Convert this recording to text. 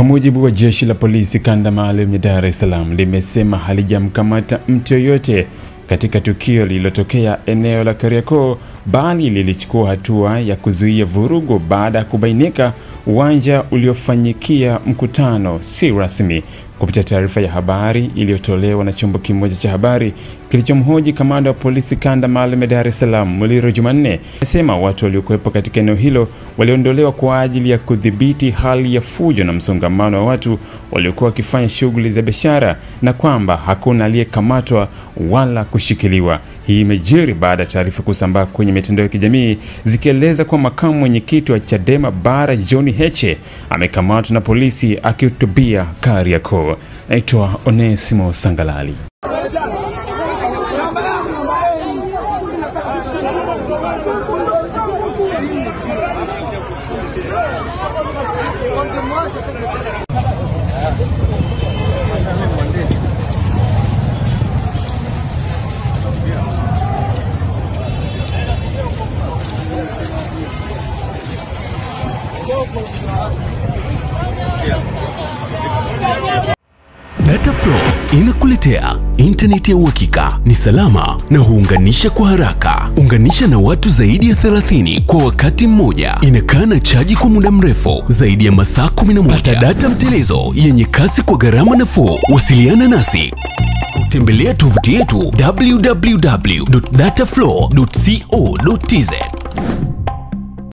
Kwa mujibu wa jeshi la polisi kanda maalum ya Dar es Salaam, limesema halijamkamata mtu yoyote katika tukio lililotokea eneo la Kariakoo, bali lilichukua hatua ya kuzuia vurugu baada ya kubainika uwanja uliofanyikia mkutano si rasmi. Kupitia taarifa ya habari iliyotolewa na chombo kimoja cha habari kilichomhoji kamanda wa polisi kanda maalum ya Dar es Salaam Muliro Jumanne, amesema watu waliokuwepo katika eneo hilo waliondolewa kwa ajili ya kudhibiti hali ya fujo na msongamano wa watu waliokuwa wakifanya shughuli za biashara, na kwamba hakuna aliyekamatwa wala kushikiliwa. Hii imejiri baada ya taarifa kusambaa kwenye mitandao ya kijamii zikieleza kwa makamu mwenyekiti wa Chadema Bara John Heche amekamatwa na polisi akihutubia Kariakoo. Naitwa Onesimo Sangalali. Dataflow inakuletea internet ya uhakika, ni salama na huunganisha kwa haraka. Unganisha na watu zaidi ya 30 kwa wakati mmoja. Inakaa na chaji kwa muda mrefu zaidi ya masaa 11. Pata data mtelezo yenye kasi kwa gharama nafuu. Wasiliana nasi. Tembelea tovuti yetu www.dataflow.co.tz.